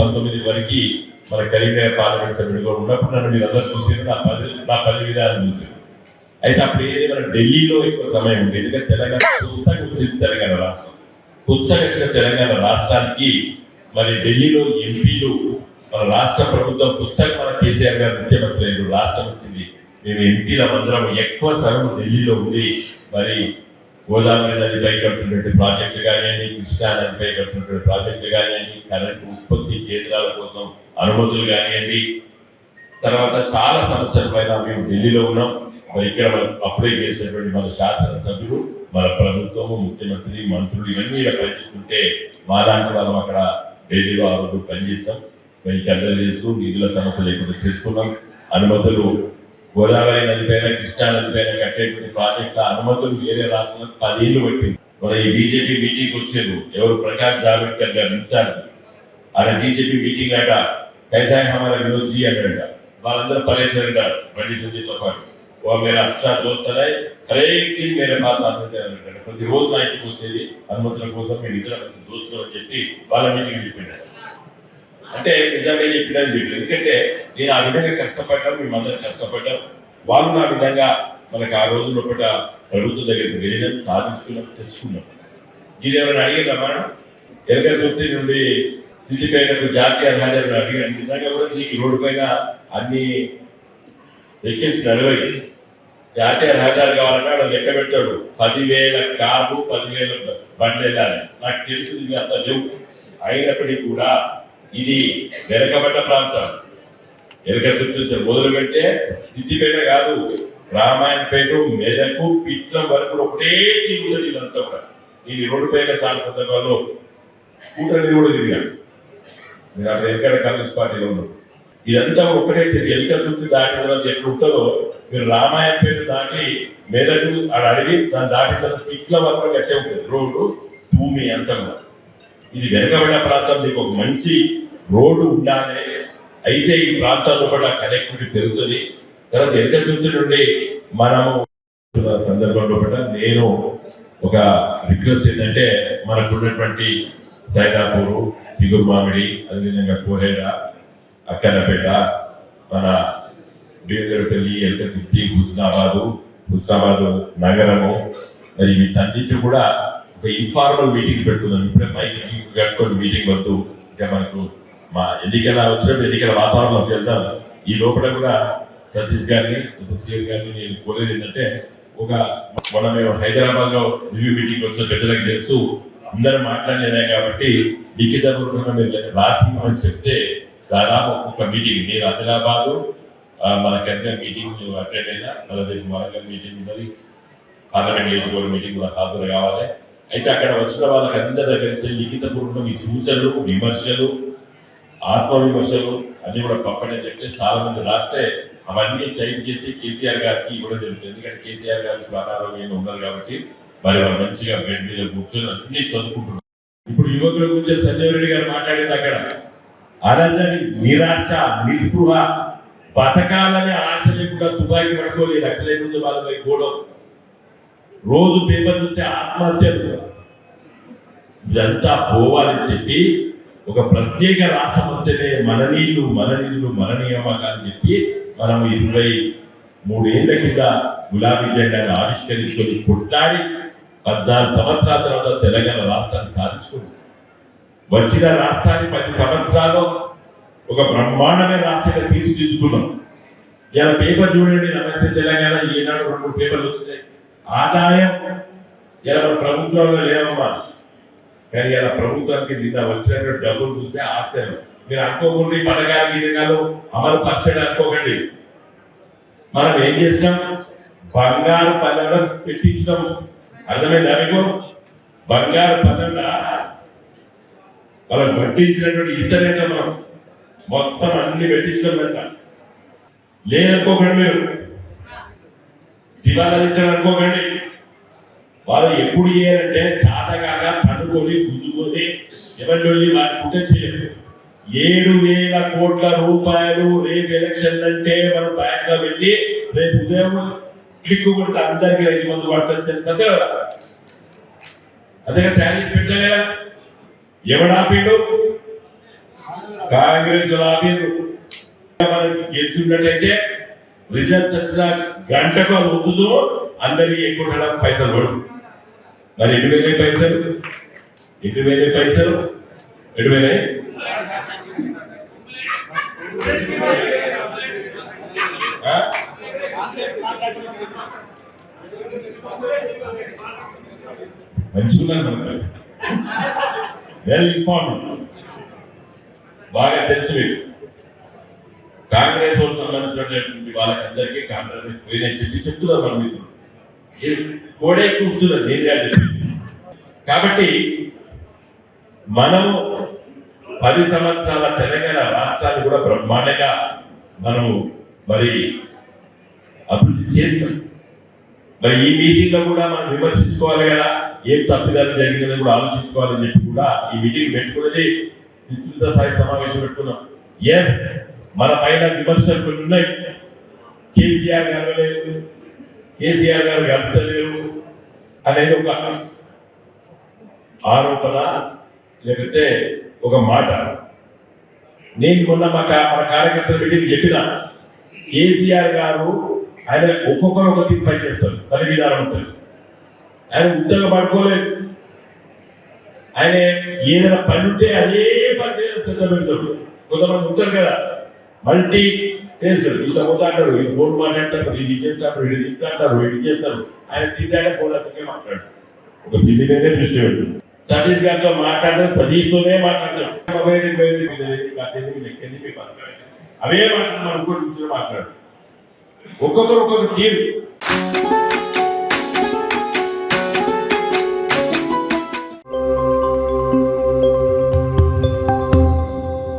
19 వరకు మన కరీంనగర్ పార్లమెంట్ సభ్యుడిగా ఉన్నప్పుడు నన్ను మీరు అందరూ చూసారు, నా 10 విధాలు చూసారు. అయితే అప్పుడు ఏది మన ఢిల్లీలో ఎక్కువ సమయం ఉంది, ఎందుకంటే తెలంగాణ కొత్తగా వచ్చింది. తెలంగాణ రాష్ట్రం కొత్తగా వచ్చిన తెలంగాణ రాష్ట్రానికి మరి ఢిల్లీలో ఎంపీలు, మన రాష్ట్ర ప్రభుత్వం కొత్తగా మన కేసీఆర్ గారు ముఖ్యమంత్రి అయిన రాష్ట్రం వచ్చింది. మేము ఎంపీల మందరం ఎక్కువ సమయం ఢిల్లీలో ఉంది. మరి గోదావరి నదిపై కడుతున్నటువంటి ప్రాజెక్టులు కానివ్వండి, కృష్ణా నదిపై కడుతున్నటువంటి ప్రాజెక్టులు కానివ్వండి, కరెంటు ఉత్పత్తి కేంద్రాల కోసం అనుమతులు కానివ్వండి, తర్వాత చాలా సమస్యల పైన మేము ఢిల్లీలో ఉన్నాం. మరి ఇక్కడ అప్పుడే చేసినటువంటి మన శాసనసభ్యులు, మన ప్రభుత్వము, ముఖ్యమంత్రి, మంత్రులు ఇవన్నీ ఇక్కడ పనిచేస్తుంటే మాలాంటి వాళ్ళం అక్కడ ఢిల్లీలో ఆ రోజు పనిచేస్తాం. మీకు అందరూ తెలుసు, నిధుల సమస్య లేకుండా చేసుకున్నాం. అనుమతులు గోదావరి నదిపైన, కృష్ణా నదిపైన కట్టేటువంటి ప్రాజెక్టుల అనుమతులు వేరే రాష్ట్రాలకు 10 ఏళ్ళు పట్టింది. మన ఈ బీజేపీ మీటింగ్ వచ్చారు, ఎవరు ప్రకాష్ జావడేకర్ గారు ఇన్ఛార్జ్, ఆయన బీజేపీ మీటింగ్ అట కైసా హమారా వినోద్ జీ అన్నాడట. వాళ్ళందరూ పరేషాన్ గారు బండి సంజయ్తో పాటు, ఓ మేరా అచ్చా దోస్త్ है, हर एक दिन मेरे पास आते थे అన్నాడు. ప్రతిరోజు నా ఇంటికి వచ్చేది అనుమతుల కోసం, మేము ఇద్దరు దోస్తులు అని చెప్పి వాళ్ళ మీటింగ్ చెప్పినాడు. అంటే నిజంగా చెప్పినని చెప్పి, ఎందుకంటే నేను ఆ విధంగా కష్టపడ్డాం, మేమందరం కష్టపడ్డాం. వాళ్ళు నా విధంగా మనకు ఆ రోజు లోపల ప్రభుత్వం దగ్గరికి వెళ్ళినాం, సాధించుకున్నాం, తెచ్చుకున్నాం. ఇది ఎవరైనా అడిగినామా? ఎరగతుర్తి నుండి సిద్దిపేటకు జాతీయ రహదారిని అడిగాను. నిజంగా కూడా ఈ రోడ్డు పైన అన్ని ఎక్కేసి నడవై జాతీయ రహదారి కావాలన్నా వాడు లెక్క పెట్టాడు. 10,000 కార్లు, 10,000 బండ్లు వెళ్ళాలి. నాకు తెలుసు ఇది అంత లేవు. అయినప్పటికీ కూడా ఇది వెనకబడ్డ ప్రాంతం. ఎరగతుర్తి మొదలు పెడితే సిద్దిపేట కాదు, రామాయణపేట, మెదకు, పిట్లం వరకు ఒకటే తిరుగుతుంది. ఇదంతా కూడా ఈ రోడ్డు పైన చాలా సందర్భాల్లో స్కూటర్ కూడా తిరిగాను. మీరు అక్కడ ఎక్కడ కాంగ్రెస్ పార్టీలో ఉన్నారు. ఇదంతా ఒకటే తిరిగి ఎరగతుర్తి దాటి తర్వాత ఎక్కడ ఉంటుందో మీరు రామాయణపేట దాటి మెదకు అక్కడ అడిగి దాన్ని దాటిన తర్వాత పిట్ల వరకు గట్టే ఉంటుంది రోడ్డు, భూమి అంతా. ఇది వెనకబడిన ప్రాంతం, మీకు ఒక మంచి రోడ్డు ఉండాలి. అయితే ఈ ప్రాంతాల్లో కూడా కనెక్టివిటీ పెరుగుతుంది. తర్వాత ఎరగతుర్తి నుండి మనము సందర్భంలో కూడా నేను ఒక రిక్వెస్ట్ ఏంటంటే, మనకు ఉన్నటువంటి సైదాపూరు, చిగురు మామిడి, అదేవిధంగా కోహేడ, అక్కన్నపేట, మన బీదరపల్లి, ఎరగతుర్తి, హుస్నాబాదు నగరము, మరి వీటన్నిటి కూడా ఒక ఇన్ఫార్మల్ మీటింగ్స్ పెట్టుకుందాం. ఇప్పుడే మైక్ కట్టుకొని మీటింగ్ వద్దు, ఇంకా మనకు మా ఎన్నికల వచ్చినప్పుడు ఎన్నికల వాతావరణంలోకి వెళ్తాం. ఈ లోపల కూడా సతీష్ గారిని, సీఎం గారిని నేను కోరేది ఏంటంటే, మొన్న మేము హైదరాబాద్ లో రివ్యూ మీటింగ్ వచ్చిన పెద్దలకు తెలుసు, అందరూ మాట్లాడలేదా కాబట్టి లిఖితపూర్వకంగా మీరు రాసి అని చెప్తే దాదాపు ఒక్కొక్క మీటింగ్, నేను ఆదిలాబాదు మన కరీంనగర్ మీటింగ్ అటెండ్ అయినా, అలాగే వరంగల్ మీటింగ్ ఉన్నది, పార్లమెంట్ నియోజకవర్గ మీటింగ్ కూడా హాజరు కావాలి. అయితే అక్కడ వచ్చిన వాళ్ళకి అందరి దగ్గర నుంచి లిఖితపూర్వకంగా ఈ సూచనలు, విమర్శలు, ఆత్మవిమర్శలు అన్ని కూడా పంపని చెప్తే చాలా మంది రాస్తే అవన్నీ టైప్ చేసి కేసీఆర్ గారికి ఇవ్వడం జరుగుతుంది. ఎందుకంటే కేసీఆర్ గారికి అనారోగ్యంగా ఉన్నారు కాబట్టి మరి వాళ్ళు మంచిగా బెడ్ మీద కూర్చొని అన్ని చదువుకుంటున్నారు. ఇప్పుడు యువకుల గురించి సంజయ్ రెడ్డి గారు మాట్లాడింది, అక్కడ అలజడి, నిరాశ, నిస్పృహ, బతకాలనే ఆశ లేకుండా తుపాకీ పట్టుకోవాలి, నక్సలైట్ నుంచి వాళ్ళపై గోడం, రోజు పేపర్ చూస్తే ఆత్మహత్యలు, ఇదంతా పోవాలని చెప్పి ఒక ప్రత్యేక రాష్ట్రం వస్తేనే మన నీళ్లు, మన నిధులు, మన నియామకాలని చెప్పి మనం 23 ఏళ్ల కింద గులాబీ జెండాను ఆవిష్కరించుకొని కొట్లాడి 14 సంవత్సరాల తర్వాత తెలంగాణ రాష్ట్రాన్ని సాధించుకుంది. వచ్చిన రాష్ట్రాన్ని 10 సంవత్సరాల్లో ఒక బ్రహ్మాండమైన రాష్ట్రంగా తీర్చిదిద్దుకున్నాం. ఇలా పేపర్ చూడండి, నమస్తే తెలంగాణ, ఈనాడు 2-3 పేపర్లు వచ్చినాయి. ఆదాయం ఇలా మన ప్రభుత్వంలో లేవమ్మా, కానీ ఇలా ప్రభుత్వానికి నిన్న వచ్చినటువంటి డబ్బులు చూస్తే ఆశ్చర్యం. మీరు అనుకోకండి పథకాలు గీతకాలు అమలు పరచడం అనుకోకండి. మనం ఏం చేసినాం, బంగారు పల్లెలో పెట్టించినాం. అర్థమైందా మీకు? బంగారు పల్లెల మనం పట్టించినటువంటి ఇస్తలేక మనం మొత్తం అన్ని పెట్టించడం కదా. లేదనుకోకండి, మీరు దివాలా అనుకోకండి. వాళ్ళు ఎప్పుడు చేయాలంటే చాతగాగా పండుకొని గుద్దుకొని ఎవరి వారి పుట్ట చేయలేదు. 7,000 కోట్ల రూపాయలు రేపు ఎలక్షన్ అంటే మనం బ్యాంక్ లో పెట్టి రేపు ఉదయం క్లిక్ కొడితే అందరికీ 5 మంది పడుతుంది తెలుసా? అదే ట్యాక్స్ పెట్టలే ఎవడాపీడు కాంగ్రెస్ లాబీలు మనకి గెలిచి ఉన్నట్టయితే రిజల్ట్స్ వచ్చిన గంటకు అది వద్దు అందరికీ ఎక్కువ పైసలు పడు. మరి ఎటు వేలే పైసలు ఎటు వేలే మంచిగున్నారు మనకు, వెల్ ఇన్ఫార్మ్డ్, బాగా తెలుసు మీకు. కాంగ్రెస్ వాళ్ళకి సంబంధించినటువంటి వాళ్ళకందరికీ కాంగ్రెస్ పోయినా చెప్తున్నారు మన మిత్రులు, కోడే కూర్చున్నారు నేరుగా చెప్పి. కాబట్టి మనము 10 సంవత్సరాల తెలంగాణ రాష్ట్రాన్ని కూడా బ్రహ్మాండంగా మనము మరి అభివృద్ధి చేస్తాం. మరి ఈ మీటింగ్ లో కూడా మనం విమర్శించుకోవాలి కదా, ఏం తప్పిదాలు జరిగిందని కూడా ఆలోచించుకోవాలని చెప్పి కూడా ఈ మీటింగ్ పెట్టుకున్నది విస్తృత స్థాయి సమావేశం పెట్టుకున్నాం. ఎస్, మన పైన విమర్శలు కొన్ని ఉన్నాయి. కేసీఆర్ గారు లేరు, కేసీఆర్ గారు గడచలేరు అనేది ఒక ఆరోపణ, లేకపోతే ఒక మాట. నేను మొన్న మన కార్యకర్తల మీటింగ్ చెప్పిన, కేసీఆర్ గారు ఆయన ఒక్కొక్కరు ఒక తీరు పని చేస్తారు, పని విధానం ఉంటుంది. ఆయన ఉద్యోగం పడుకోలేదు. ఆయన ఏదైనా పని ఉంటే అదే పని చేయాలి శ్రద్ధ పెడతాడు. కొంతమంది ఉంటారు కదా మల్టీ చేస్తారు, ఇంత పోతా అంటారు, ఇది ఫోన్ మాట్లాడతారు, ఇది చేస్తారు, ఇది తింటారు, ఇది చేస్తారు. ఆయన తింటాడే ఫోన్ అసలు మాట్లాడు, ఒక తిండి మీదే దృష్టి పెడుతుంది. సతీష్ గారితో మాట్లాడతారు, సతీష్తోనే మాట్లాడతారు, అవే మాట్లాడు, మనం కూడా మాట్లాడు. ఒక్కొక్కరు ఒక్కొక్క తీరు.